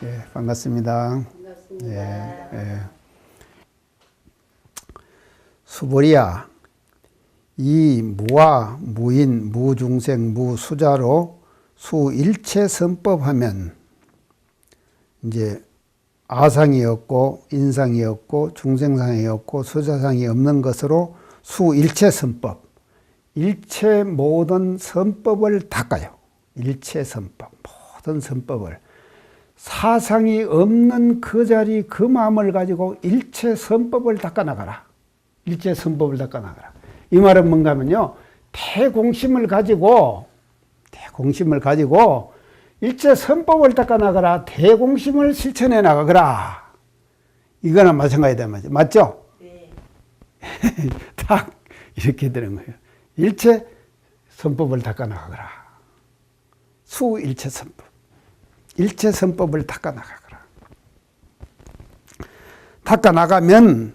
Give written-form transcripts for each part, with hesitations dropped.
예, 반갑습니다. 반갑습니다. 예, 예. 수보리야, 이 무와 무인, 무중생, 무수자로 수일체 선법하면 이제 아상이 없고 인상이 없고 중생상이 없고 수자상이 없는 것으로 수일체 선법, 일체 모든 선법을 닦아요. 일체 선법, 모든 선법을. 사상이 없는 그 자리 그 마음을 가지고 일체 선법을 닦아나가라. 일체 선법을 닦아나가라. 이 말은 뭔가 하면요, 대공심을 가지고 일체 선법을 닦아나가라. 대공심을 실천해 나가거라. 이거나 마찬가지다 말이죠. 맞죠? 네. 딱 이렇게 되는 거예요. 일체 선법을 닦아나가거라. 수일체 선법. 일체 선법을 닦아나가거라. 닦아나가면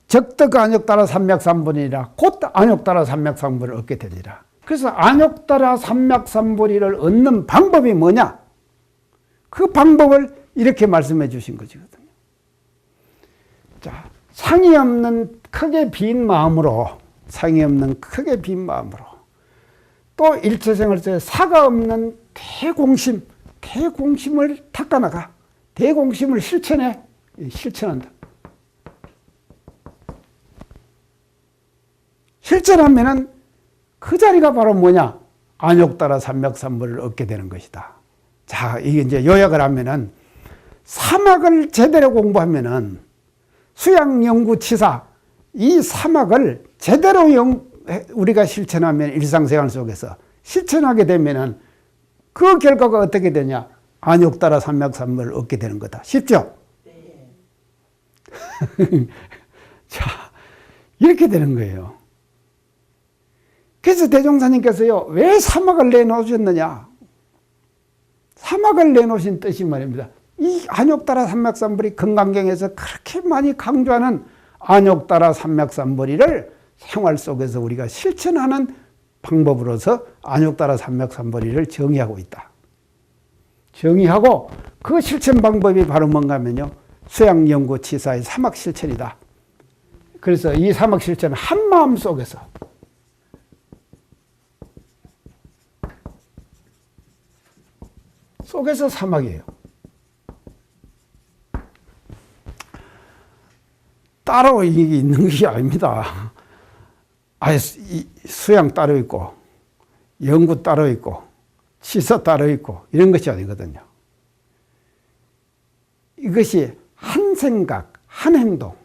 적덕 안욕따라 삼맥삼분이라 곧 안욕따라 삼맥삼분을 얻게 되리라. 그래서 안욕따라 삼맥삼분을 얻는 방법이 뭐냐? 그 방법을 이렇게 말씀해 주신 것이거든요. 자, 상이 없는 크게 빈 마음으로, 또 일체생을 때 사가 없는 대공심을 닦아나가. 대공심을 실천한다. 실천하면은 그 자리가 바로 뭐냐? 안욕따라 삼맥삼분을 얻게 되는 것이다. 자, 이게 이제 요약을 하면은 사막을 제대로 공부하면은 수양연구치사, 이 사막을 제대로 우리가 실천하면 일상생활 속에서 실천하게 되면은 그 결과가 어떻게 되냐? 안욕따라 삼맥삼분을 얻게 되는 거다. 쉽죠? 네. 자, 이렇게 되는 거예요. 그래서 대종사님께서요, 왜 사막을 내놓으셨느냐? 사막을 내놓으신 뜻이 말입니다. 이 안욕따라 삼맥삼분이 금강경에서 그렇게 많이 강조하는 안욕따라 삼맥삼분을 생활 속에서 우리가 실천하는 방법으로서 안욕따라 삼맥삼분을 정의하고 있다. 정의하고 그 실천 방법이 바로 뭔가 하면요, 수양연구치사의 사막실천이다. 그래서 이 사막실천은 한 마음 속에서 사막이에요. 따로 이게 있는 것이 아닙니다. 아예 수양 따로 있고, 연구 따로 있고, 치사 따로 있고, 이런 것이 아니거든요. 이것이 한 생각, 한 행동,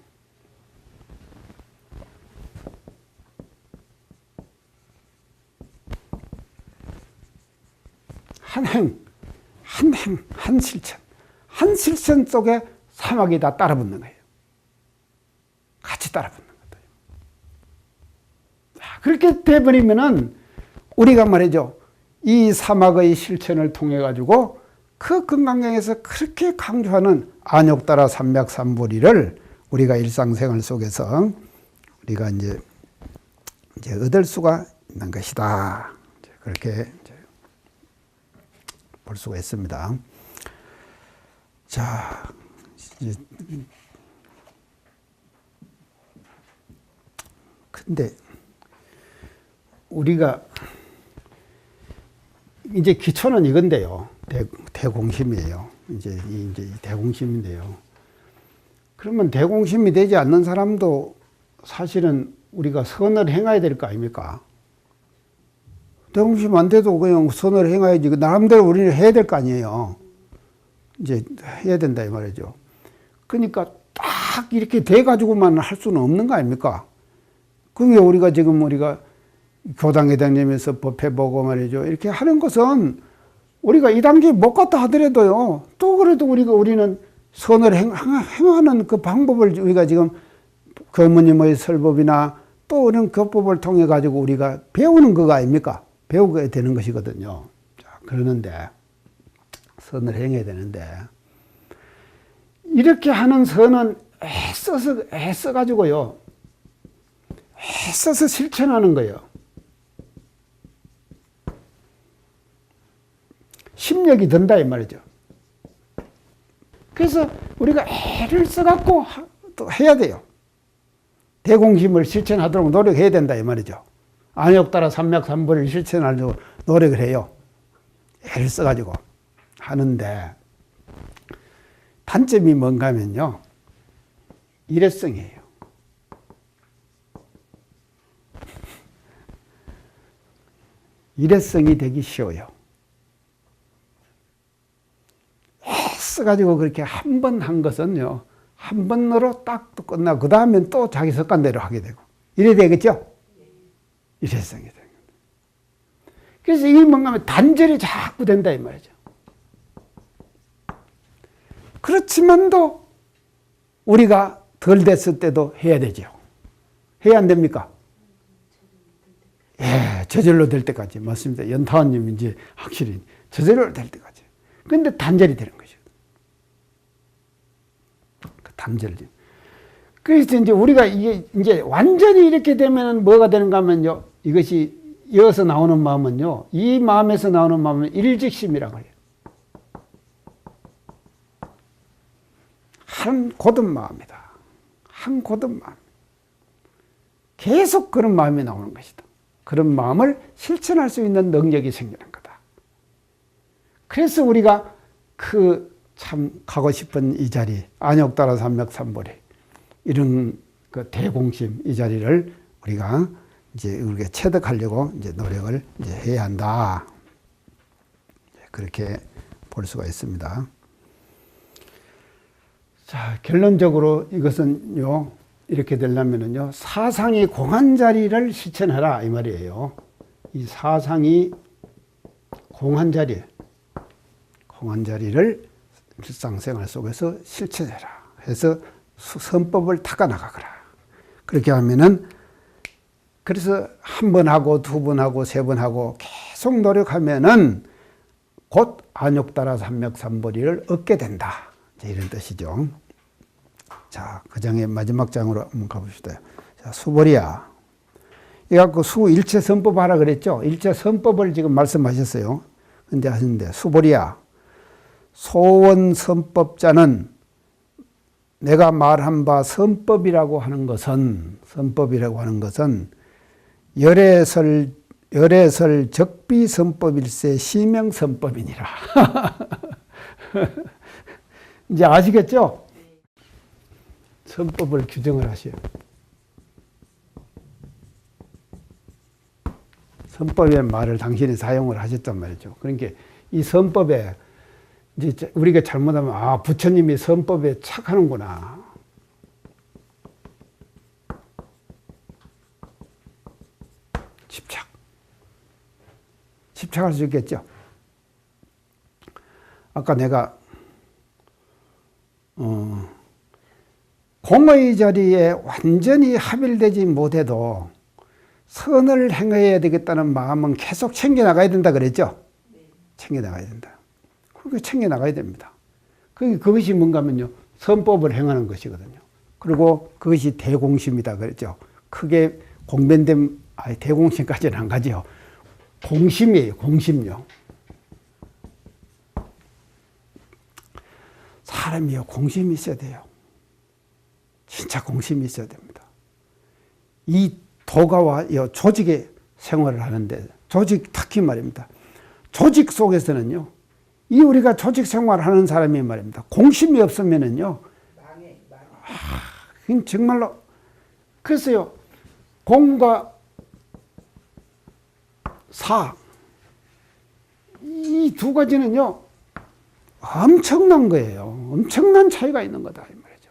한 실천 속에 사막이 다 따라붙는 거예요. 같이 따라붙는 거다. 그렇게 돼버리면은 우리가 말이죠, 이 사막의 실천을 통해 가지고 그 금강경에서 그렇게 강조하는 안욕따라 삼맥삼분을 우리가 일상생활 속에서 우리가 이제 얻을 수가 있는 것이다. 그렇게 볼 수가 있습니다. 자, 근데 우리가 이제 기초는 이건데요. 대공심이에요. 이제 대공심인데요. 그러면 대공심이 되지 않는 사람도 사실은 우리가 선을 행해야 될 거 아닙니까? 대공심 안 돼도 그냥 선을 행해야지. 나름대로 우리는 해야 될 거 아니에요. 이제 해야 된다 이 말이죠. 그러니까 딱 이렇게 돼가지고만 할 수는 없는 거 아닙니까? 그게 우리가 교당에 다니면서 법회 보고 말이죠. 이렇게 하는 것은 우리가 이 단계에 못 갔다 하더라도요. 또 그래도 우리는 선을 행하는 그 방법을 우리가 지금 교무님의 설법이나 또 그런 교법을 통해 가지고 우리가 배우는 거가 아닙니까? 배우게 되는 것이거든요. 자, 그러는데 선을 행해야 되는데 이렇게 하는 선은 애써가지고요. 애써서 실천하는 거예요. 심력이 든다 이 말이죠. 그래서 우리가 애를 써갖고 또 해야 돼요. 대공심을 실천하도록 노력해야 된다 이 말이죠. 안욕 따라 삼맥삼보를 실천하려고 노력을 해요. 애를 써가지고 하는데 단점이 뭔가 하면요, 일회성이에요. 일회성이 되기 쉬워요. 써가지고 그렇게 한 번 한 것은요, 한 번으로 딱 또 끝나고, 그 다음엔 또 자기 습관대로 하게 되고, 이래 되겠죠? 일회성이 되는 겁니다. 그래서 이게 뭔가 하면 단절이 자꾸 된다, 이 말이죠. 그렇지만도 우리가 덜 됐을 때도 해야 되죠. 해야 안 됩니까? 예, 저절로 될 때까지. 맞습니다. 연타원님 이제 확실히 저절로 될 때까지. 근데 단절이 되는 거죠. 그 단절이. 그래서 이제 우리가 이게 이제 완전히 이렇게 되면 뭐가 되는가 하면요, 이것이 이어서 나오는 마음은요, 이 마음에서 나오는 마음은 일직심이라고 해요. 한 고든 마음이다. 한 고든 마음. 계속 그런 마음이 나오는 것이다. 그런 마음을 실천할 수 있는 능력이 생기는 거다. 그래서 우리가 참 가고 싶은 이 자리, 안욕 따라 삼맥삼보리, 이런 그 대공심 이 자리를 우리가 이제 우리가 체득하려고 이제 노력을 이제 해야 한다. 그렇게 볼 수가 있습니다. 자, 결론적으로 이것은요, 이렇게 되려면은요, 사상이 공한 자리를 실천하라 이 말이에요. 이 사상이 공한 자리를 일상생활 속에서 실천해라 해서 선법을 타가 나가거라. 그렇게 하면은, 그래서 한 번 하고 두 번 하고 세 번 하고 계속 노력하면은 곧 안욕 따라 삼맥삼보리를 얻게 된다. 이런 뜻이죠. 자, 그 장의 마지막 장으로 한번 가봅시다. 자, 수보리야. 이거 갖고 수일체 선법 하라 그랬죠? 일체 선법을 지금 말씀하셨어요. 근데 하시는데, 수보리야. 소원 선법자는 내가 말한 바 선법이라고 하는 것은 열애설 적비 선법일세 시명 선법이니라. 이제 아시겠죠? 선법을 규정을 하셔요. 선법의 말을 당신이 사용을 하셨단 말이죠. 그러니까 이 선법에 이제 우리가 잘못하면, 아, 부처님이 선법에 착하는구나. 집착할 수 있겠죠. 아까 내가 공의 자리에 완전히 합일되지 못해도 선을 행해야 되겠다는 마음은 계속 챙겨나가야 된다 그랬죠? 챙겨나가야 된다. 그렇게 챙겨나가야 됩니다. 그것이 뭔가 하면요, 선법을 행하는 것이거든요. 그리고 그것이 대공심이다 그랬죠. 크게 공변된, 대공심까지는 안 가죠. 공심이에요, 공심요. 사람이요, 공심이 있어야 돼요. 진짜 공심이 있어야 됩니다. 이 도가와 조직의 생활을 하는데, 조직 특히 말입니다. 조직 속에서는요, 이 우리가 조직 생활을 하는 사람이 말입니다. 공심이 없으면은요, 망해. 정말로. 그래서요, 공과 사, 이 두 가지는요, 엄청난 거예요. 엄청난 차이가 있는 거다 이 말이죠.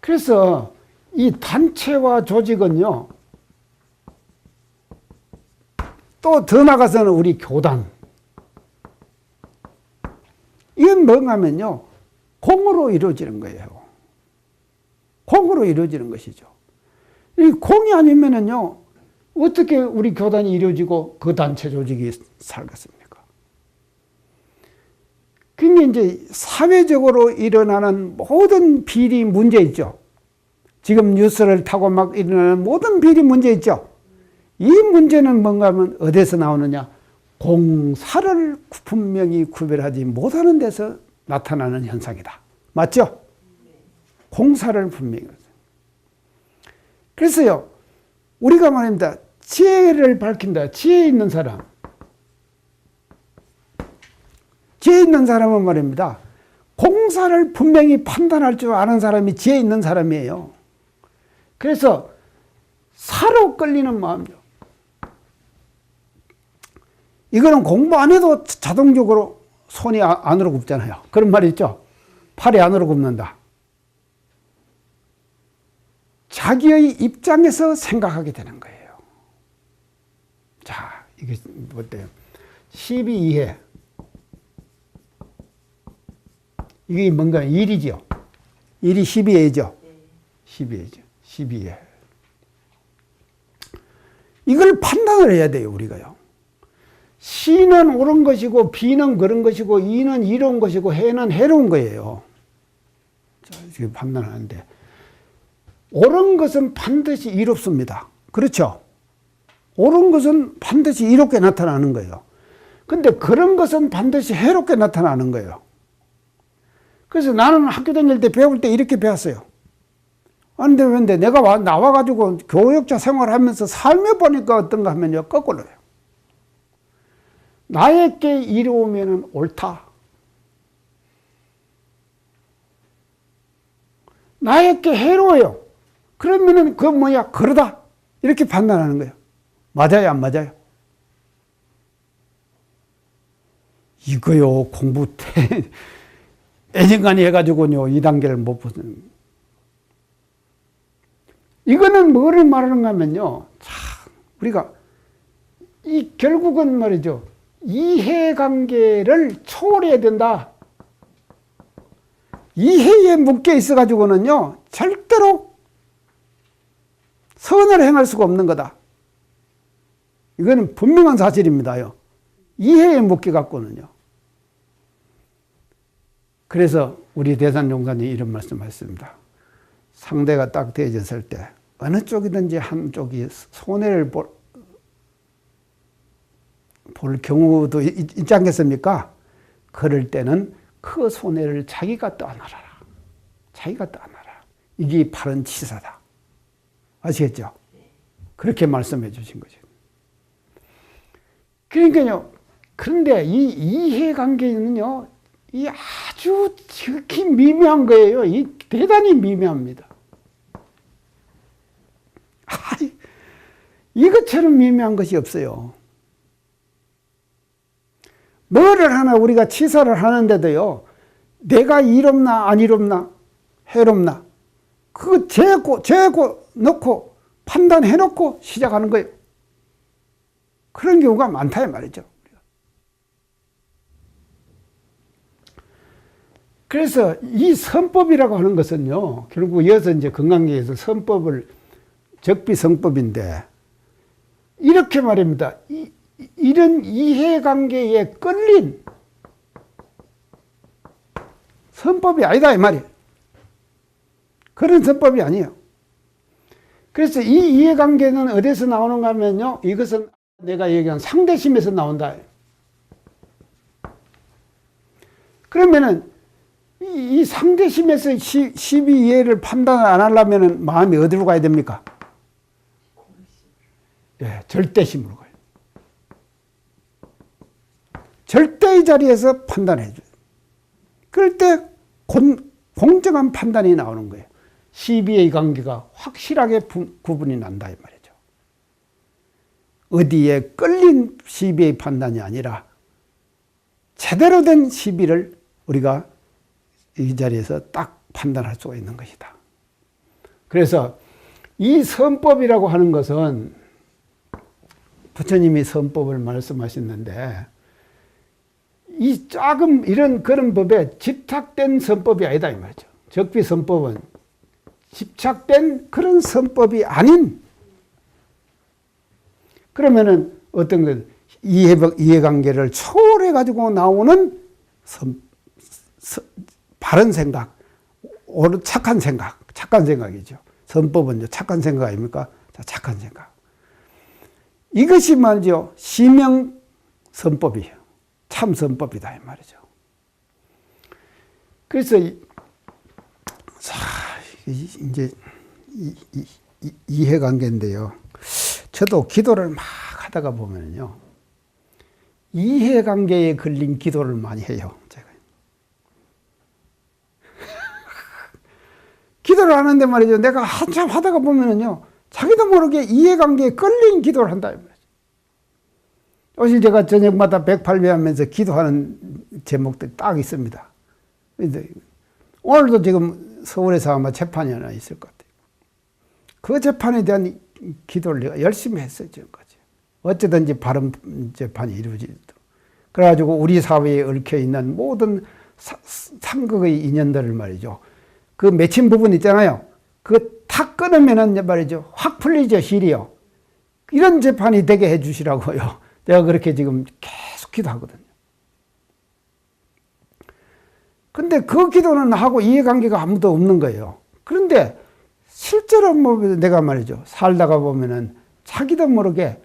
그래서 이 단체와 조직은요, 또 더 나가서는 우리 교단, 이건 뭔가 하면요, 공으로 이루어지는 거예요. 공으로 이루어지는 것이죠. 이 공이 아니면은요, 어떻게 우리 교단이 이루어지고 그 단체 조직이 살겠습니까? 그게 이제 사회적으로 일어나는 모든 비리 문제 있죠. 지금 뉴스를 타고 막 일어나는 모든 비리 문제 있죠. 이 문제는 뭔가 하면 어디서 나오느냐? 공사를 분명히 구별하지 못하는 데서 나타나는 현상이다. 맞죠? 공사를 분명히. 그래서요, 우리가 말입니다. 지혜를 밝힌다. 지혜 있는 사람. 지혜 있는 사람은 말입니다. 공사를 분명히 판단할 줄 아는 사람이 지혜 있는 사람이에요. 그래서 사로 끌리는 마음이요. 이거는 공부 안 해도 자동적으로 손이 안으로 굽잖아요. 그런 말이 있죠. 팔이 안으로 굽는다. 자기의 입장에서 생각하게 되는 거예요. 자, 이게 어때요? 12이해. 이게 뭔가 일이죠. 일이 12회죠. 12회죠. 12회. 이걸 판단을 해야 돼요, 우리가요. 시는 옳은 것이고, 비는 그런 것이고, 이는 이로운 것이고, 해는 해로운 거예요. 자, 지금 판단하는데. 옳은 것은 반드시 이롭습니다. 그렇죠? 옳은 것은 반드시 이롭게 나타나는 거예요. 근데 그런 것은 반드시 해롭게 나타나는 거예요. 그래서 나는 학교 다닐 때 배울 때 이렇게 배웠어요. 그런데 내가 나와가지고 교육자 생활하면서 살며 보니까 어떤가 하면요, 거꾸로요. 나에게 이로우면 옳다. 나에게 해로워요. 그러면은 그 뭐야, 그러다. 이렇게 판단하는 거예요. 맞아요, 안 맞아요? 이거요, 공부 애정간이 해가지고요, 이 단계를 못 보는. 이거는 뭐를 말하는가 하면요, 참, 우리가, 결국은 말이죠, 이해관계를 초월해야 된다. 이해에 묶여 있어가지고는요, 절대로 선을 행할 수가 없는 거다. 이거는 분명한 사실입니다요. 이해에 묶여갖고는요. 그래서 우리 대산종사님 이런 말씀 하셨습니다. 상대가 딱 대해졌을 때 어느 쪽이든지 한쪽이 손해를 볼 경우도 있지 않겠습니까? 그럴 때는 그 손해를 자기가 떠안아라. 자기가 떠안아라. 이게 바른 치사다. 아시겠죠? 그렇게 말씀해 주신 거죠. 그러니까요. 그런데 이 이해관계는요, 이 아주 지극히 미묘한 거예요. 이 대단히 미묘합니다. 이것처럼 미묘한 것이 없어요. 뭐를 하나 우리가 치사를 하는데도요, 내가 이롭나 안 이롭나 해롭나 그거 재고 넣고 판단해 놓고 시작하는 거예요. 그런 경우가 많다 이 말이죠. 그래서 이 선법이라고 하는 것은요, 결국 이어서 이제 건강계에서 선법을 적비성법인데, 이렇게 말입니다. 이런 이해관계에 끌린 선법이 아니다 이 말이에요. 그런 선법이 아니에요. 그래서 이 이해관계는 어디서 나오는가 하면요, 이것은 내가 얘기한 상대심에서 나온다. 그러면은 이 상대심에서 12이해를 판단을 안 하려면 마음이 어디로 가야 됩니까? 예, 절대심으로 가요. 절대의 자리에서 판단해 줘요. 그럴 때 공정한 판단이 나오는 거예요. 12의 관계가 확실하게 구분이 난다 이 말이죠. 어디에 끌린 12의 판단이 아니라 제대로 된 12를 우리가 이 자리에서 딱 판단할 수가 있는 것이다. 그래서 이 선법이라고 하는 것은 부처님이 선법을 말씀하셨는데, 이 작은 이런 그런 법에 집착된 선법이 아니다 이 말이죠. 적비선법은 집착된 그런 선법이 아닌, 그러면은 어떤 것 이해관계를 초월해 가지고 나오는 바른 생각, 착한 생각이죠. 선법은 착한 생각 아닙니까? 착한 생각. 이것이 말이죠, 선법이에요. 참 선법이다 이 말이죠. 그래서 이제 이해관계인데요. 저도 기도를 막 하다가 보면요, 이해관계에 걸린 기도를 많이 해요. 제가 기도를 하는데 말이죠, 내가 한참 하다가 보면은요, 자기도 모르게 이해관계에 걸린 기도를 한다 이 말이죠. 요즘 제가 저녁마다 108배 하면서 기도하는 제목들이 딱 있습니다. 오늘도 지금 서울에서 아마 재판이 하나 있을 것 같아요. 그 재판에 대한 기도를 내가 열심히 했어요, 지금까지. 어쨌든지 바른 재판이 이루어지도록. 그래가지고 우리 사회에 얽혀 있는 모든 삼극의 인연들을 말이죠, 그 맺힌 부분 있잖아요. 그거 탁 끊으면은 말이죠, 확 풀리죠, 실이요. 이런 재판이 되게 해주시라고요. 내가 그렇게 지금 계속 기도하거든요. 근데 그 기도는 하고 이해관계가 아무도 없는 거예요. 그런데 실제로 뭐 내가 말이죠, 살다가 보면은 자기도 모르게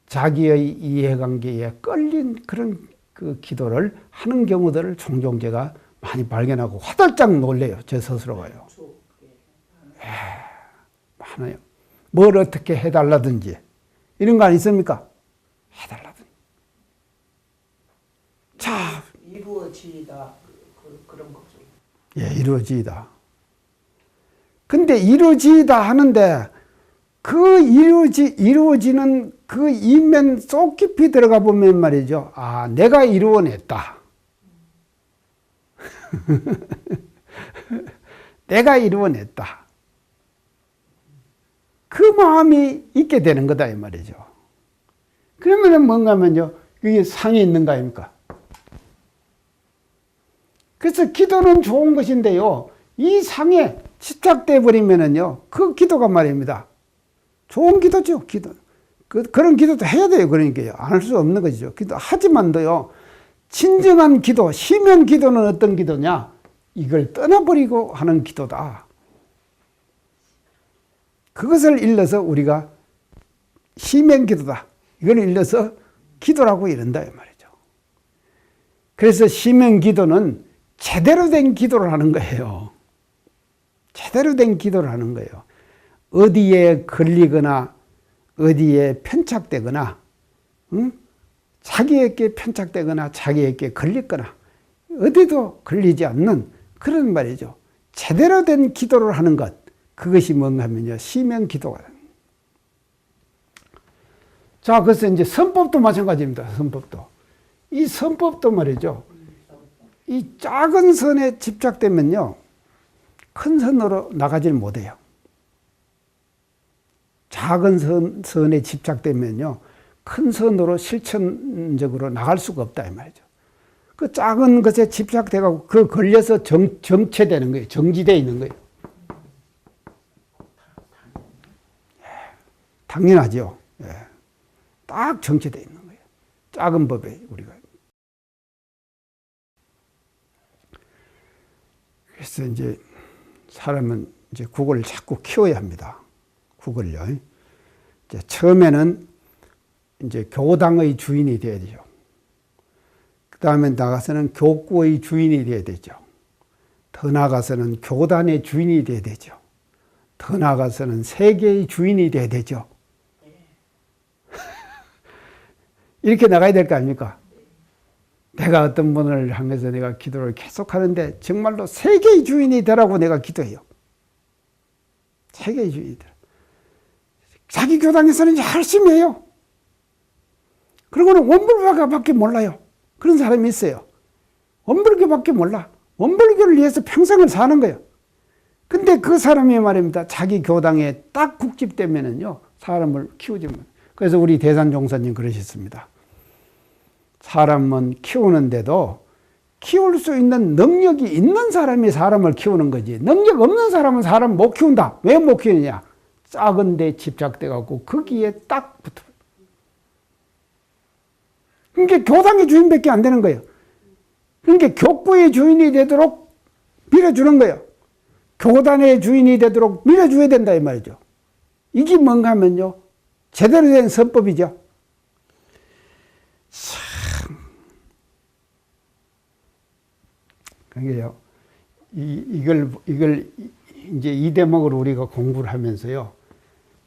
자기의 이해관계에 끌린 그런 그 기도를 하는 경우들을 종종 제가 많이 발견하고 화들짝 놀래요. 제 스스로가요. 많아요. 뭘 어떻게 해달라든지 이런 거 아니습니까? 해달라든지. 자, 이루어지다 그런 거죠. 예, 이루어지다. 근데 이루어지다 하는데 그 이루어지는 그 이면 속 깊이 들어가 보면 말이죠, 아, 내가 이루어냈다. 내가 이루어냈다. 그 마음이 있게 되는 거다 이 말이죠. 그러면은 뭔가 하면요, 그게 상이 있는 거 아닙니까? 그래서 기도는 좋은 것인데요, 이 상에 집착돼 버리면은요, 그 기도가 말입니다, 좋은 기도죠. 기도. 그런 기도도 해야 돼요. 그러니까요, 안 할 수 없는 것이죠. 기도 하지만도요, 진정한 기도, 시면 기도는 어떤 기도냐? 이걸 떠나버리고 하는 기도다. 그것을 일러서 우리가 시면 기도다, 이걸 일러서 기도라고 이른다 이 말이죠. 그래서 시면 기도는 제대로 된 기도를 하는 거예요. 제대로 된 기도를 하는 거예요. 어디에 걸리거나 어디에 편착되거나, 자기에게 편착되거나 자기에게 걸리거나 어디도 걸리지 않는 그런 말이죠. 제대로 된 기도를 하는 것, 그것이 뭔가 하면요, 시면 기도가. 자, 그래서 이제 선법도 마찬가지입니다. 선법도. 이 선법도 말이죠, 이 작은 선에 집착되면요, 큰 선으로 나가질 못해요. 작은 선에 집착되면요, 큰 선으로 실천적으로 나갈 수가 없다 이 말이죠. 그 작은 것에 집착돼가지고 그 걸려서 정체되는 거예요. 정지되어 있는 거예요. 당연하죠. 예. 딱 정체되어 있는 거예요. 작은 법에 우리가. 그래서 이제 사람은 이제 국을 자꾸 키워야 합니다. 국을요. 이제 처음에는 이제 교당의 주인이 되어야 되죠. 그 다음에 나가서는 교구의 주인이 되어야 되죠. 더 나가서는 교단의 주인이 되어야 되죠. 더 나가서는 세계의 주인이 되어야 되죠. 이렇게 나가야 될 거 아닙니까? 내가 어떤 분을 향해서 내가 기도를 계속 하는데 정말로 세계의 주인이 되라고 내가 기도해요. 세계의 주인이 되라. 자기 교당에서는 열심히 해요. 그리고는 원불교밖에 몰라요. 그런 사람이 있어요. 원불교밖에 몰라. 원불교를 위해서 평생을 사는 거예요. 근데 그 사람이 말입니다, 자기 교당에 딱 국집되면은요, 사람을 키우지 못. 그래서 우리 대산종사님 그러셨습니다. 사람은 키우는데도 키울 수 있는 능력이 있는 사람이 사람을 키우는 거지, 능력 없는 사람은 사람 못 키운다. 왜 못 키우느냐? 작은 데 집착돼 갖고 거기에 딱 붙어. 그러니까 교당의 주인밖에 안 되는 거예요. 그러니까 교구의 주인이 되도록 밀어주는 거예요. 교단의 주인이 되도록 밀어줘야 된다 이 말이죠. 이게 뭔가 하면요, 제대로 된 선법이죠. 그게요. 이걸 이제 이 대목을 우리가 공부를 하면서요.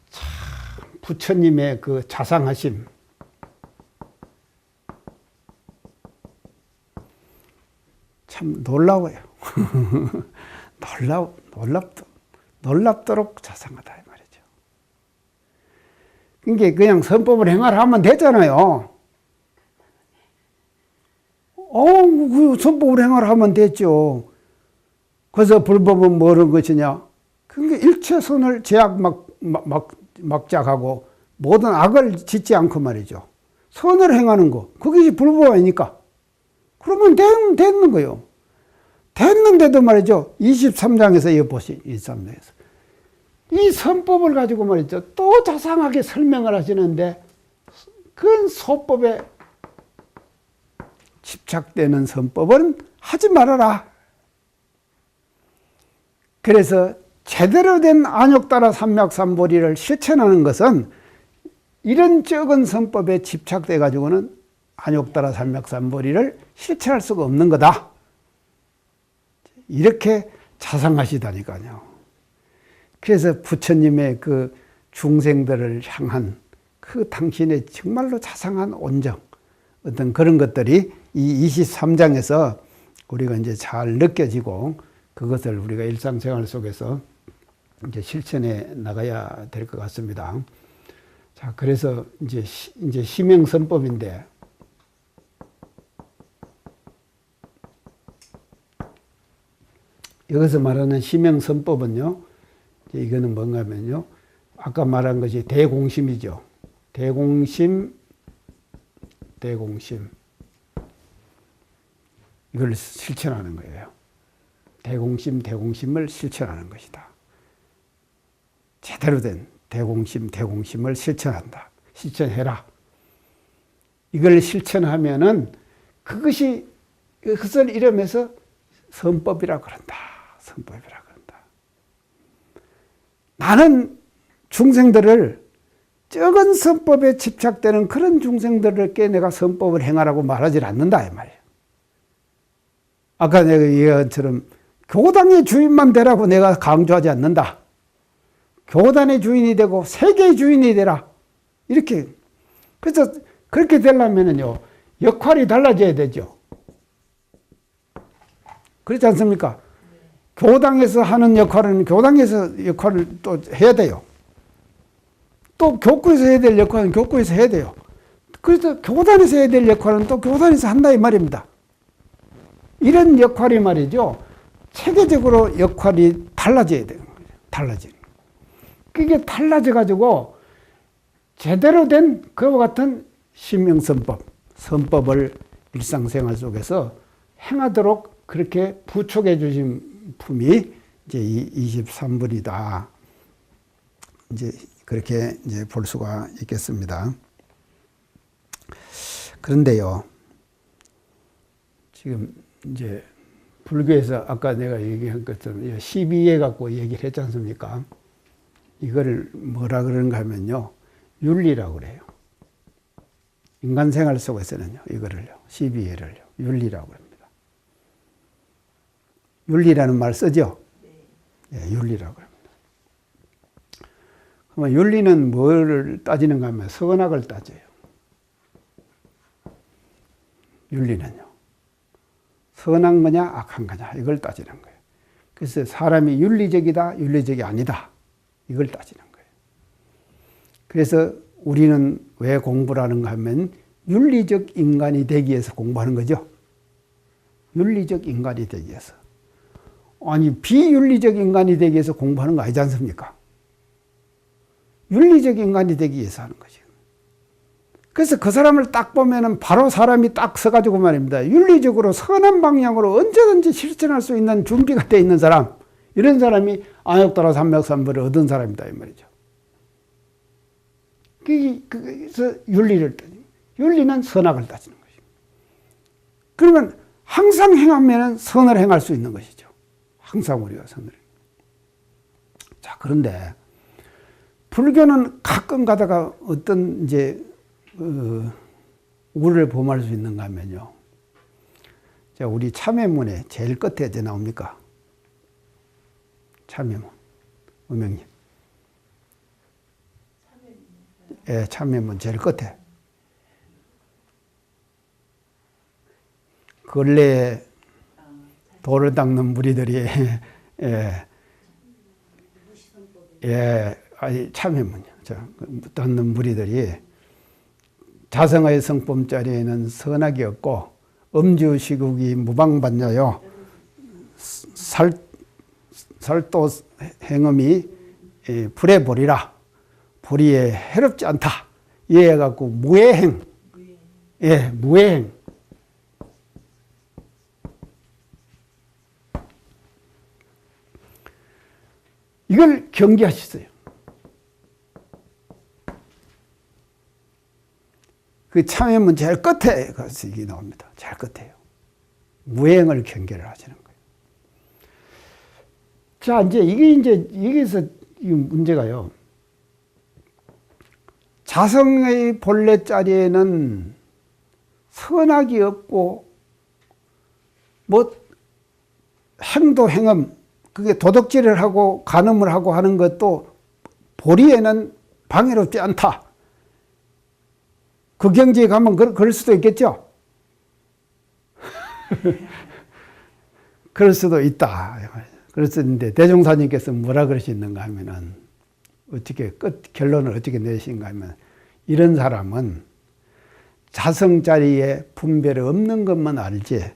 참 부처님의 그 자상하심, 참 놀라워요. 놀랍도록 자상하다 이 말이죠. 그게 그냥 선법을 행하라 하면 되잖아요. 그 선법을 행하라 하면 됐죠. 그래서 불법은 뭐는 것이냐? 그게 일체선을 제약 막작하고 모든 악을 짓지 않고 말이죠. 선을 행하는 거, 그게 불법 아니니까. 그러면 됐는 거예요. 됐는데도 말이죠. 23장에서 이거 보시, 23장에서. 이 선법을 가지고 말이죠. 또 자상하게 설명을 하시는데, 그건 소법에 집착되는 선법은 하지 말아라. 그래서 제대로 된 안욕따라 삼맥삼보리를 실천하는 것은 이런 적은 선법에 집착돼 가지고는 안욕따라 삼맥삼보리를 실천할 수가 없는 거다. 이렇게 자상하시다니까요. 그래서 부처님의 그 중생들을 향한 그 당신의 정말로 자상한 온정, 어떤 그런 것들이 이 23장에서 우리가 이제 잘 느껴지고 그것을 우리가 일상생활 속에서 이제 실천해 나가야 될 것 같습니다. 자, 그래서 이제 시명선법인데, 여기서 말하는 시명선법은요, 이거는 뭔가 하면요, 아까 말한 것이 대공심이죠. 대공심. 이걸 실천하는 거예요. 대공심을 실천하는 것이다. 제대로 된 대공심을 실천한다. 실천해라. 이걸 실천하면은 그것을 이러면서 선법이라 그런다. 선법이라 그런다. 나는 중생들을 적은 선법에 집착되는 그런 중생들에게 내가 선법을 행하라고 말하지 않는다 이 말이에요. 아까 내가 얘기한 것처럼 교당의 주인만 되라고 내가 강조하지 않는다. 교단의 주인이 되고 세계의 주인이 되라. 이렇게. 그래서 그렇게 되려면요, 역할이 달라져야 되죠. 그렇지 않습니까? 교당에서 하는 역할은 교당에서 역할을 또 해야 돼요. 또 교구에서 해야 될 역할은 교구에서 해야 돼요. 그래서 교단에서 해야 될 역할은 또 교단에서 한다 이 말입니다. 이런 역할이 말이죠. 체계적으로 역할이 달라져야 되는 거죠. 달라지는. 그게 달라져가지고 제대로 된 그와 같은 신명선법, 선법을 일상생활 속에서 행하도록 그렇게 부촉해 주신 품이 이제 23분이다. 이제 그렇게 이제 볼 수가 있겠습니다. 그런데요, 지금 이제 불교에서 아까 내가 얘기한 것처럼 12회 갖고 얘기를 했지 않습니까? 이거를 뭐라 그러는가 하면요, 윤리라고 그래요. 인간 생활 속에서는요, 이거를요, 12회를요, 윤리라고 합니다. 윤리라는 말 쓰죠? 네, 윤리라고 합니다. 그러면 윤리는 뭘 따지는가 하면 선악을 따져요. 윤리는요. 선한 거냐, 악한 거냐, 이걸 따지는 거예요. 그래서 사람이 윤리적이다, 윤리적이 아니다, 이걸 따지는 거예요. 그래서 우리는 왜 공부를 하는가 하면 윤리적 인간이 되기 위해서 공부하는 거죠. 윤리적 인간이 되기 위해서. 아니, 비윤리적 인간이 되기 위해서 공부하는 거 아니지 않습니까? 윤리적 인간이 되기 위해서 하는 거죠. 그래서 그 사람을 딱 보면은 바로 사람이 딱 서가지고 말입니다. 윤리적으로 선한 방향으로 언제든지 실천할 수 있는 준비가 되어 있는 사람, 이런 사람이 안욕따라 삼맥삼보를 얻은 사람이다 이 말이죠. 그래서 윤리를 따지는, 윤리는 선악을 따지는 것이죠. 그러면 항상 행하면 선을 행할 수 있는 것이죠. 항상 우리가 선을. 자, 그런데 불교는 가끔 가다가 어떤 이제 우를 범할 수 있는가 하면요, 자, 우리 참회문에 제일 끝에 어디 나옵니까? 참회문. 음영님. 예, 참회문 제일 끝에. 근래에 돌을 닦는 무리들이 아니 참회문이요. 닦는 무리들이 자성의 성품자리에는 선악이 없고 음주시국이 무방반야요. 살도 행음이 불에 보리라. 불의에 해롭지 않다. 이해해갖고 무해행. 예, 무해행. 이걸 경계하셨어요. 그 참회문 제일 끝에 가서 이게 나옵니다. 제일 끝에요. 무행을 경계를 하시는 거예요. 자, 이제 여기서 이 문제가요. 자성의 본래 자리에는 선악이 없고, 행도 행음, 그게 도덕질을 하고 간음을 하고 하는 것도 보리에는 방해롭지 않다. 그 경지에 가면 그럴 수도 있겠죠? 그럴 수도 있다. 그랬었는데 대종사님께서 뭐라 그러시는가 하면은 어떻게 결론을 어떻게 내시는가 하면 이런 사람은 자성 자리에 분별이 없는 것만 알지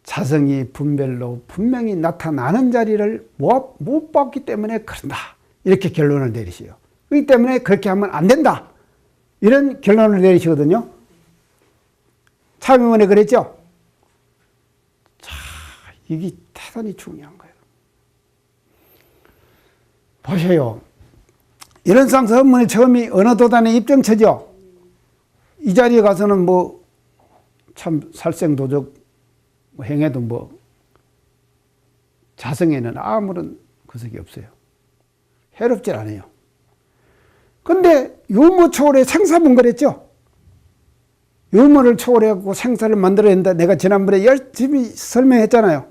자성이 분별로 분명히 나타나는 자리를 못 봤기 때문에 그런다. 이렇게 결론을 내리시요. 그렇기 때문에 그렇게 하면 안 된다. 이런 결론을 내리시거든요. 참회문에 그랬죠? 자, 이게 대단히 중요한 거예요. 보세요. 이런 상서 법문의 처음이 어느 도단의 입정처죠? 이 자리에 가서는 참 살생도적 행해도 자성에는 아무런 구석이 없어요. 해롭질 않아요. 근데 유무 초월에 생사분 그랬죠? 유무를 초월해갖고 생사를 만들어낸다. 내가 지난번에 열심히 설명했잖아요.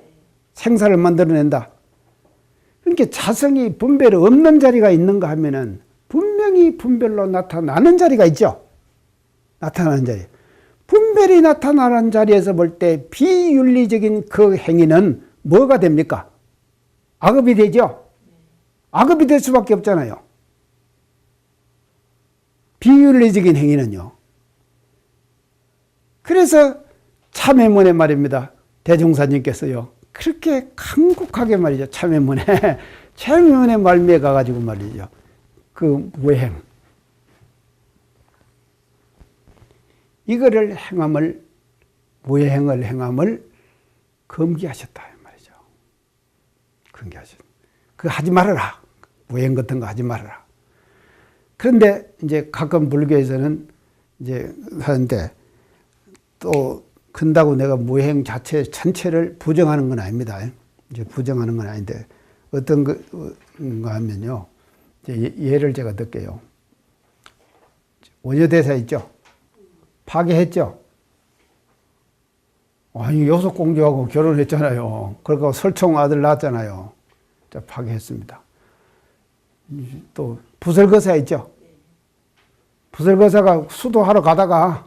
생사를 만들어낸다. 그러니까 자성이 분별이 없는 자리가 있는가 하면은 분명히 분별로 나타나는 자리가 있죠. 나타나는 자리. 분별이 나타나는 자리에서 볼 때 비윤리적인 그 행위는 뭐가 됩니까? 악업이 되죠? 악업이 될 수밖에 없잖아요. 비윤리적인 행위는요. 그래서 참회문에 말입니다. 대종사님께서요. 그렇게 강국하게 말이죠. 참회문에 말미에 가가지고 말이죠. 그 무행. 이거를 무해행을 행함을 금기하셨다. 말이죠. 금기하셨다. 그거 하지 말아라. 무행 같은 거 하지 말아라. 그런데 이제 가끔 불교에서는 이제 하는데 또 근다고 내가 무행 자체 전체를 부정하는 건 아닙니다. 이제 부정하는 건 아닌데 어떤 거가 하면요. 예를 제가 들게요. 원효대사 있죠? 파괴했죠? 아니, 여섯공주하고 결혼했잖아요. 그러니까 설총 아들 낳았잖아요. 자, 파괴했습니다. 또, 부설거사 있죠? 부설거사가 수도하러 가다가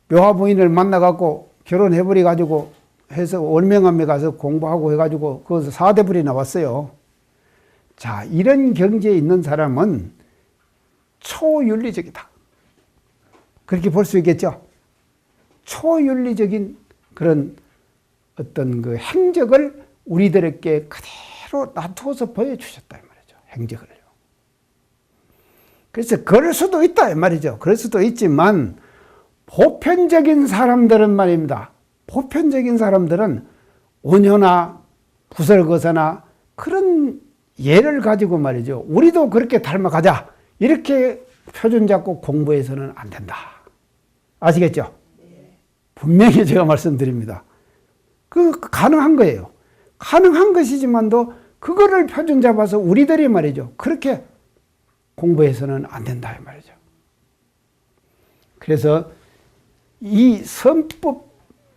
묘화 부인을 만나갖고 결혼해버려가지고 해서 월명암에 가서 공부하고 해가지고 거기서 4대불이 나왔어요. 자, 이런 경지에 있는 사람은 초윤리적이다. 그렇게 볼 수 있겠죠? 초윤리적인 그런 어떤 그 행적을 우리들에게 그대로 놔두어서 보여주셨다. 이 말이죠. 행적을요. 그래서 그럴 수도 있다. 이 말이죠. 그럴 수도 있지만 보편적인 사람들은 말입니다. 보편적인 사람들은 원효나 부설거사나 그런 예를 가지고 말이죠. 우리도 그렇게 닮아가자. 이렇게 표준 잡고 공부해서는 안 된다. 아시겠죠? 분명히 제가 말씀드립니다. 가능한 거예요. 가능한 것이지만도 그거를 표준 잡아서 우리들이 말이죠. 그렇게 공부해서는 안 된다. 이 말이죠. 그래서 이 선법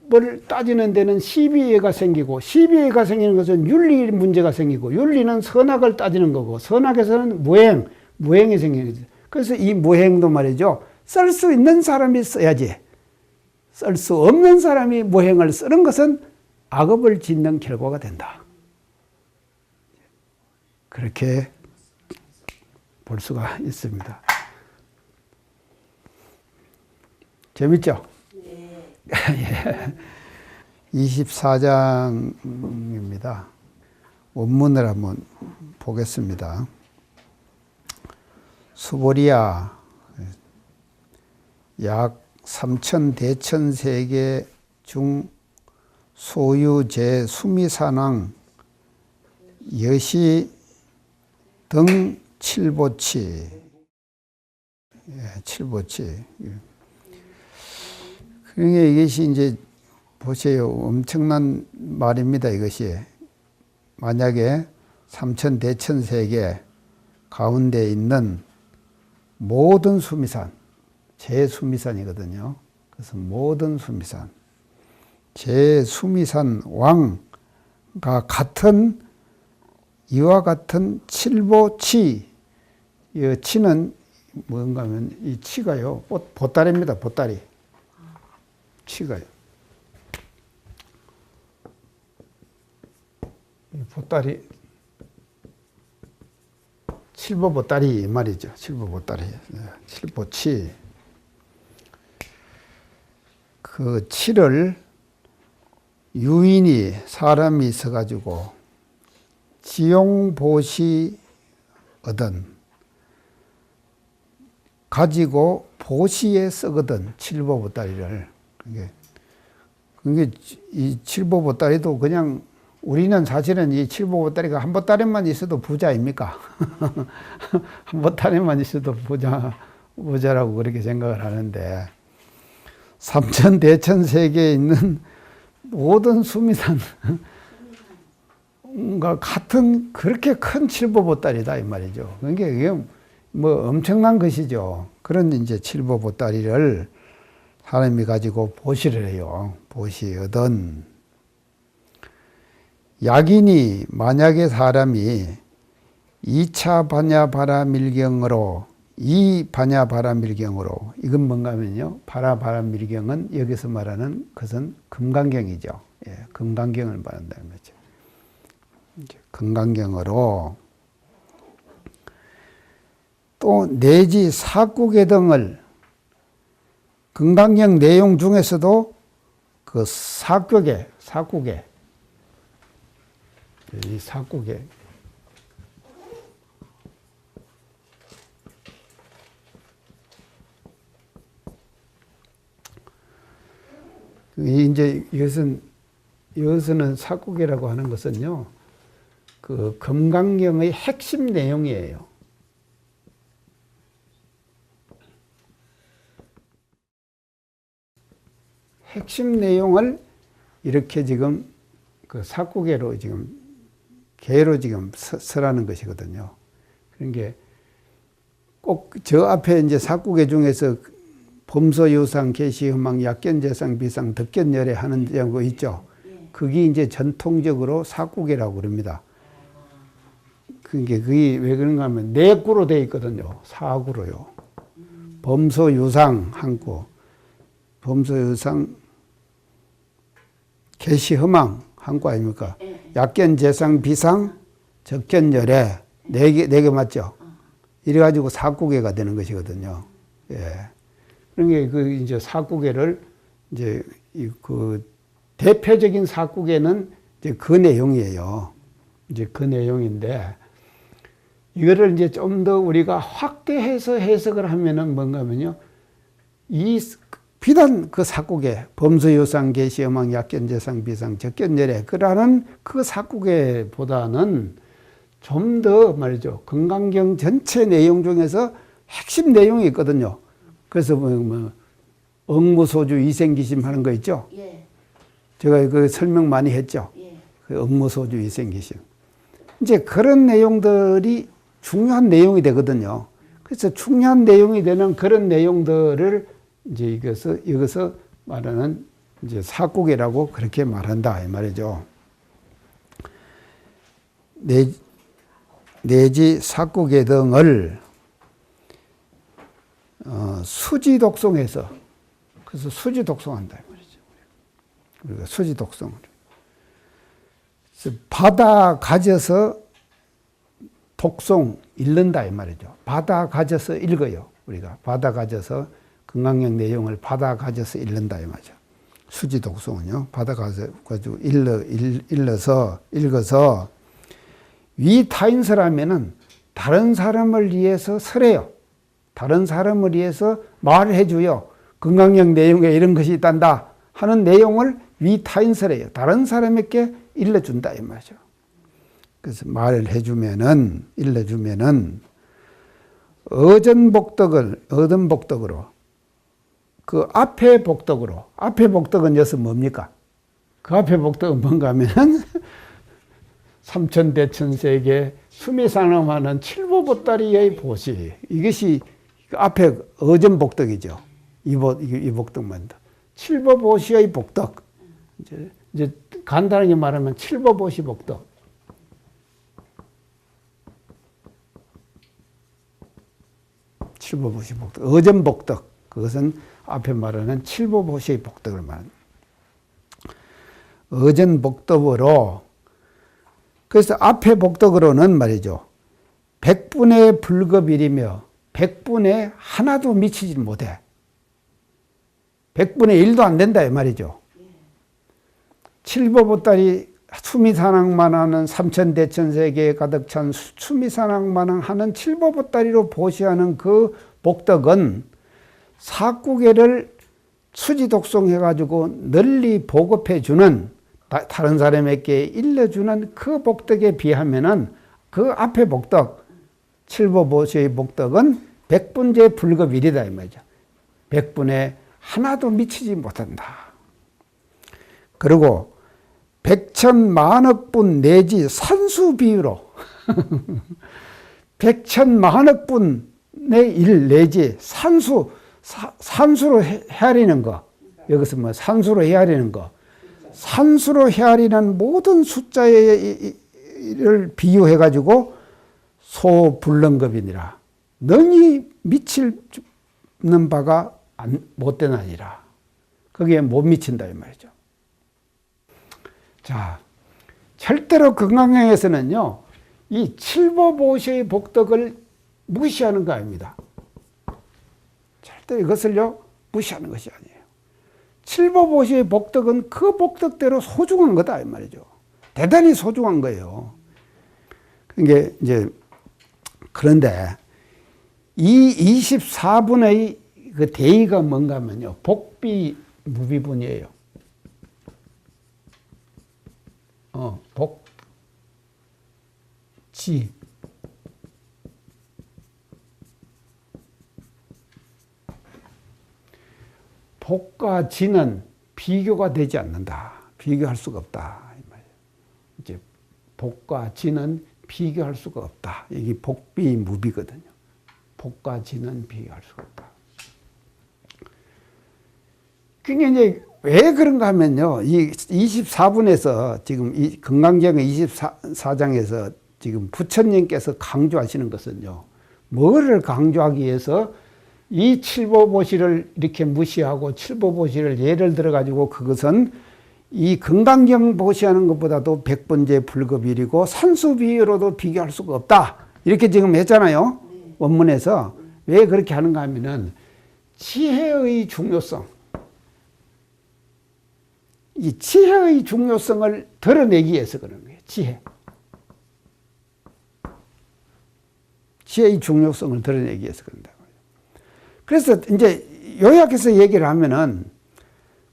악업을 따지는 데는 시비가 생기고, 시비가 생기는 것은 윤리 문제가 생기고, 윤리는 선악을 따지는 거고, 선악에서는 무행이 생기는 거죠. 그래서 이 무행도 말이죠. 쓸 수 있는 사람이 써야지. 쓸 수 없는 사람이 무행을 쓰는 것은 악업을 짓는 결과가 된다. 그렇게 볼 수가 있습니다. 재밌죠? 네. 24장입니다. 원문을 한번 보겠습니다. 수보리야, 약 3천 대천 세계 중 소유 제 수미산왕 여시 등 칠보치, 칠보치. 그러니까 이것이 이제 보세요. 엄청난 말입니다. 이것이 만약에 삼천 대천 세계 가운데 있는 모든 수미산, 제수미산이거든요. 그래서 모든 수미산, 제수미산 왕과 같은 이와 같은 칠보치, 이 치는 뭔가 하면 이 치가요, 보따리입니다. 보따리. 치가요. 이 보따리, 칠보 보따리 말이죠. 칠보 보따리. 칠보치. 그 치를 유인이 사람이 있어가지고 지용보시 얻은 가지고 보시에 쓰거든. 칠보 보따리를. 그게 이 칠보 보따리도 그냥 우리는 사실은 이 칠보 보따리가 한 보따리만 있어도 부자입니까? 한 보따리만 있어도 부자라고 그렇게 생각을 하는데, 삼천 대천 세계에 있는 모든 수미산과 같은 그렇게 큰 칠보 보따리다 이 말이죠. 그러니까 이게 뭐 엄청난 것이죠. 그런 이제 칠보 보따리를 사람이 가지고 보시를 해요. 보시 얻은. 약인이 만약에 사람이 2차 반야바라밀경으로, 이 반야바라밀경으로, 이건 뭔가 하면요, 바라바라밀경은 여기서 말하는 것은 금강경이죠. 예, 금강경을 말한다는 거죠. 금강경으로 또 내지 사국의 등을, 금강경 내용 중에서도 그 사국의, 이 사국의 이제 이것은 사국이라고 하는 것은요, 그 금강경의 핵심 내용이에요. 핵심 내용을 이렇게 지금 그 사국계로 지금 개로 지금 설하는 것이거든요. 그러니까 꼭 저 앞에 이제 사국계 중에서 범소유상, 계시흠망, 약견재상, 비상, 덕견열애 하는 거 있죠. 그게 이제 전통적으로 사국계라고 그럽니다. 그게 왜 그런가 하면 네 구로 되어 있거든요. 사구로요. 범소유상 한 구, 범소유상, 계시흠망 한 구 아닙니까? 약견재상, 비상, 적견열애 네 개 맞죠? 이래가지고 사국계가 되는 것이거든요. 예. 그러니까 그 이제 사국계를 이제 그 대표적인 사국계는 이제 그 내용이에요. 이제 그 내용인데, 이거를 이제 좀 더 우리가 확대해서 해석을 하면은 뭔가 하면요, 이 비단 그 사국계, 범소유상, 계시흠망, 약견재상, 비상, 적견열애 그라는 그 사국계보다는 좀 더 말이죠, 금강경 전체 내용 중에서 핵심 내용이 있거든요. 그래서 억무소주 이생기심 하는 거 있죠? 예. 제가 그 설명 많이 했죠? 예. 그 억무소주 이생기심. 이제 그런 내용들이 중요한 내용이 되거든요. 그래서 중요한 내용이 되는 그런 내용들을 이제 여기서 말하는 이제 사국이라고 그렇게 말한다 이 말이죠. 내지 사국의 등을 수지 독송해서, 그래서 수지 독송한다 이 말이죠. 우리가 수지 독송을 받아 가져서 독송 읽는다 이 말이죠. 받아 가져서 읽어요. 우리가 받아 가져서 금강경 내용을 받아 가져서 읽는다 이 말이죠. 수지 독송은요. 받아 가지고 읽어서 위 타인설하면은 다른 사람을 위해서 설해요. 다른 사람을 위해서 말을 해줘요. 금강경 내용에 이런 것이 있단다 하는 내용을 위 타인설해요. 다른 사람에게 일러준다 이 말이죠. 그래서 말을 해주면은, 일러주면은 얻은 복덕으로 그 앞에 복덕으로, 앞에 복덕은 여기서 뭡니까? 그 앞에 복덕은 뭔가 하면은 삼천대천세계 수미상람하는 칠보보따리의 보시, 이것이 앞에 어전복덕이죠. 이 복덕만 칠보보시의 복덕. 이제 간단하게 말하면 칠보보시 복덕. 칠보보시 복덕, 어전복덕. 그것은 앞에 말하는 칠보보시의 복덕을 말합니다. 어전복덕으로, 그래서 앞에 복덕으로는 말이죠. 백분의 불급일이며 백분의 하나도 미치지 못해. 백분의 일도 안 된다 이 말이죠. 칠보보따리 수미산악만 하는 삼천대천세계에 가득 찬 수미산악만 하는 칠보보따리로 보시하는 그 복덕은 사구계를 수지독송해가지고 널리 보급해주는, 다른 사람에게 일러주는 그 복덕에 비하면은 그 앞에 복덕, 칠보보시의 복덕은 백분제 불급일이다 이 말이죠. 백분에 하나도 미치지 못한다. 그리고 백천만억분 내지 산수비유로 백천만억분의 일 내지 산수로 헤아리는 거, 여기서 뭐 산수로 헤아리는 거, 산수로 헤아리는 모든 숫자를 비유해가지고 소불능급이니라. 능히 미치는 바가 못되나니라. 거기에 못 미친다 이 말이죠. 자, 절대로 금강경에서는요, 이 칠보보시의 복덕을 무시하는 거 아닙니다. 절대 이것을요, 무시하는 것이 아니에요. 칠보보시의 복덕은 그 복덕대로 소중한 거다 이 말이죠. 대단히 소중한 거예요. 그게 이제 그런데 이 24분의 그 대의가 뭔가 하면요, 복비 무비분이에요. 복지. 복과 지는 비교가 되지 않는다. 비교할 수가 없다. 이 말이에요. 이제 복과 지는 비교할 수가 없다. 이게 복비 무비거든요. 복과 지는 비교할 수가 없다. 그게 이제 왜 그런가 하면요. 이 24분에서 지금 이 금강경 24장에서 지금 부처님께서 강조하시는 것은요. 뭐를 강조하기 위해서 이 칠보보시를 이렇게 무시하고 칠보보시를 예를 들어 가지고 그것은 이 금강경 보시하는 것보다도 백번제 불급일이고 산수비유로도 비교할 수가 없다. 이렇게 지금 했잖아요. 원문에서. 왜 그렇게 하는가 하면은 지혜의 중요성. 이 지혜의 중요성을 드러내기 위해서 그런 거예요. 지혜의 중요성을 드러내기 위해서 그런다고요. 그래서 이제 요약해서 얘기를 하면은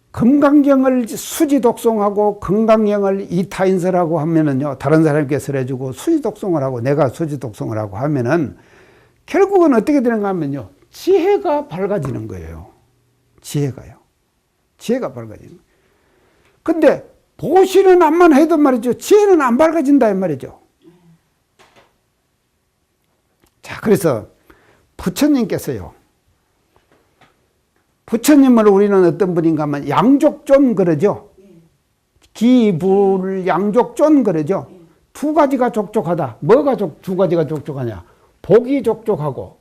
금강경을 수지독송하고 금강경을 이타인설하고 하면은요, 다른 사람께 설해주고 수지독송을 하고 내가 수지독송을 하고 하면은 결국은 어떻게 되는가 하면요, 지혜가 밝아지는 거예요. 지혜가 밝아지는 거예요. 근데 보시는 암만 해도 말이죠, 지혜는 안 밝아진다 이 말이죠. 자, 그래서 부처님께서요, 부처님을 우리는 어떤 분인가 하면 양족존 그러죠. 기불 양족존 그러죠. 두 가지가 족족하다. 뭐가 두 가지가 족족하냐? 복이 족족하고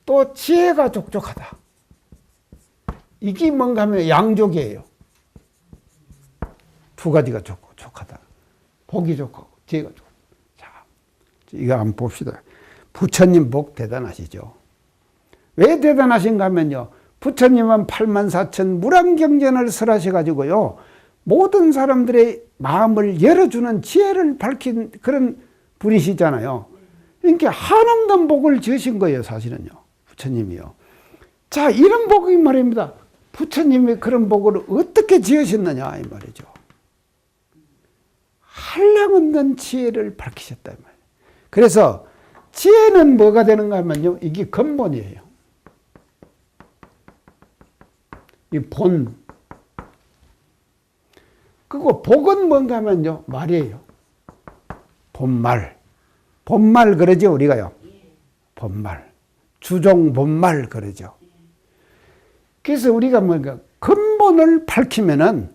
또 지혜가 족족하다. 이게 뭔가 하면 양족이에요. 두 가지가 족하다. 복이 족하고 지혜가 족하다. 자, 이거 한번 봅시다. 부처님 복 대단하시죠. 왜 대단하신가 하면요. 부처님은 84,000 무량경전을 설하셔가지고요. 모든 사람들의 마음을 열어주는 지혜를 밝힌 그런 분이시잖아요. 그러니까 한없는 복을 지으신 거예요, 사실은요. 부처님이요. 자, 이런 복이 말입니다. 부처님이 그런 복을 어떻게 지으셨느냐, 이 말이죠. 한량없는 지혜를 밝히셨다, 이 말이에요. 그래서 지혜는 뭐가 되는가 하면요. 이게 근본이에요. 이 본. 그리고 복은 뭔가 하면요. 말이에요. 본말. 본말 그러죠, 우리가요. 본말. 주종 본말 그러죠. 그래서 우리가 뭔가 근본을 밝히면은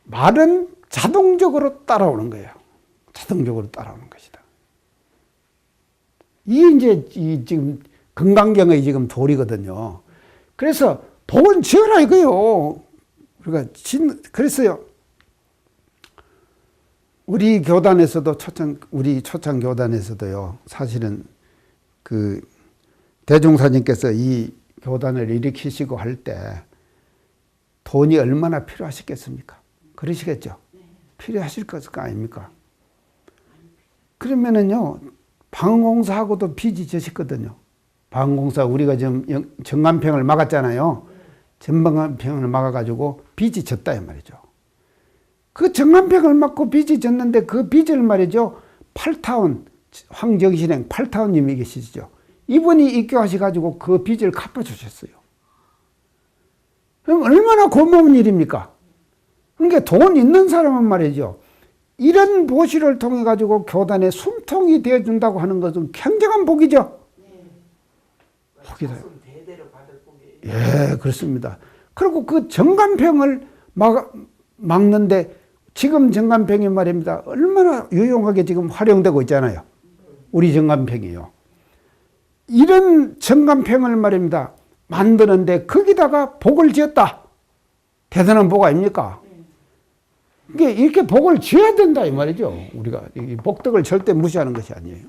말은 자동적으로 따라오는 거예요. 자동적으로 따라오는 것이다. 이게 이제 지금 금강경의 지금 도리거든요. 그래서 복은 지어라 이거요. 그러니까 그랬어요. 우리 교단에서도 우리 초창 교단에서도요. 사실은 그 대종사님께서 이 교단을 일으키시고 할 때 돈이 얼마나 필요하셨겠습니까? 그러시겠죠. 필요하실 것 아닙니까? 그러면은요. 방공사하고도 빚이 졌었거든요. 방공사 우리가 지금 정관평을 막았잖아요. 전방평을 막아가지고 빚이 졌다 이 말이죠. 그 정관평을 막고 빚이 졌는데 그 빚을 말이죠. 팔타운 황정신행 팔타운님이 계시죠. 이분이 입교하셔가지고 그 빚을 갚아주셨어요. 그럼 얼마나 고마운 일입니까? 그러니까 돈 있는 사람은 말이죠. 이런 보시를 통해 가지고 교단에 숨통이 되어준다고 하는 것은 굉장한 복이죠. 복이다. 예, 그렇습니다. 그리고 그 정관평을 막는데 지금 정관평이 말입니다. 얼마나 유용하게 지금 활용되고 있잖아요. 우리 정관평이요. 이런 정관평을 말입니다. 만드는데 거기다가 복을 지었다. 대단한 복 아닙니까? 이렇게 복을 지어야 된다 이 말이죠. 우리가 이 복덕을 절대 무시하는 것이 아니에요.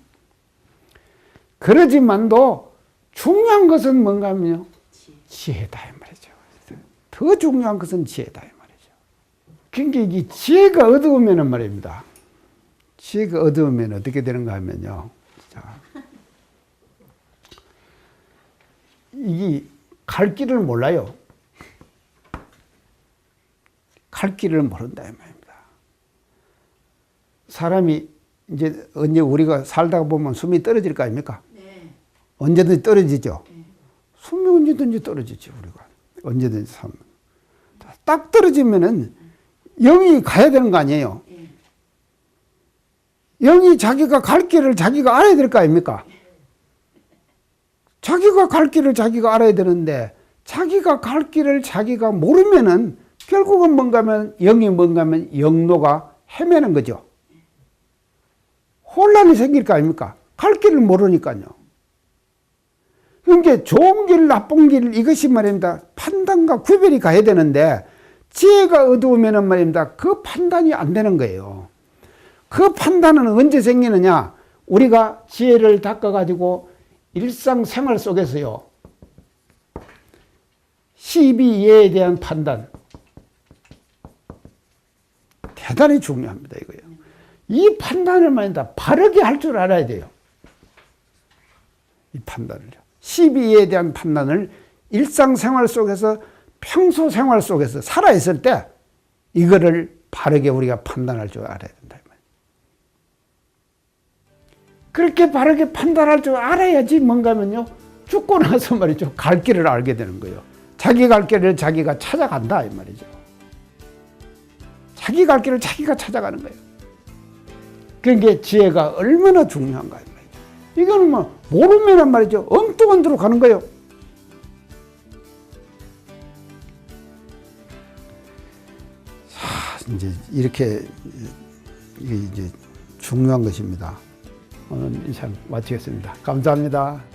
그러지만도 중요한 것은 뭔가 하면요. 지혜다 이 말이죠. 더 중요한 것은 지혜다 이 말이죠. 그러니까 이 지혜가 어두우면 말입니다. 지혜가 어두우면 어떻게 되는가 하면요. 자, 이게 갈 길을 몰라요. 갈 길을 모른다 이 말입니다. 사람이 이제 언제 우리가 살다가 보면 숨이 떨어질 거 아닙니까? 네. 언제든지 떨어지죠. 네. 숨이 언제든지 떨어지죠 우리가. 언제든지 살면. 딱 떨어지면은 영이 가야 되는 거 아니에요? 네. 영이 자기가 갈 길을 자기가 알아야 될 거 아닙니까? 자기가 갈 길을 자기가 알아야 되는데 자기가 갈 길을 자기가 모르면은 결국은 뭔가 하면 영이 뭔가 하면 영로가 헤매는 거죠. 혼란이 생길 거 아닙니까? 갈 길을 모르니까요. 그러니까 좋은 길, 나쁜 길 이것이 말입니다. 판단과 구별이 가야 되는데 지혜가 어두우면 말입니다. 그 판단이 안 되는 거예요. 그 판단은 언제 생기느냐? 우리가 지혜를 닦아가지고 일상생활 속에서요. 시비예에 대한 판단. 대단히 중요합니다, 이거요. 이 판단을 말입니다. 바르게 할 줄 알아야 돼요. 이 판단을요. 시비에 대한 판단을 일상생활 속에서 평소 생활 속에서 살아있을 때 이거를 바르게 우리가 판단할 줄 알아야 된다. 그렇게 바르게 판단할 줄 알아야지 뭔가 하면요. 죽고 나서 말이죠. 갈 길을 알게 되는 거예요. 자기 갈 길을 자기가 찾아간다 이 말이죠. 자기 갈 길을 자기가 찾아가는 거예요. 그게 지혜가 얼마나 중요한가 이 말이죠. 이거는 뭐 모르면 말이죠. 엉뚱한 데로 가는 거예요. 이제 이렇게 이게 이제 중요한 것입니다. 오늘 이상 마치겠습니다. 감사합니다.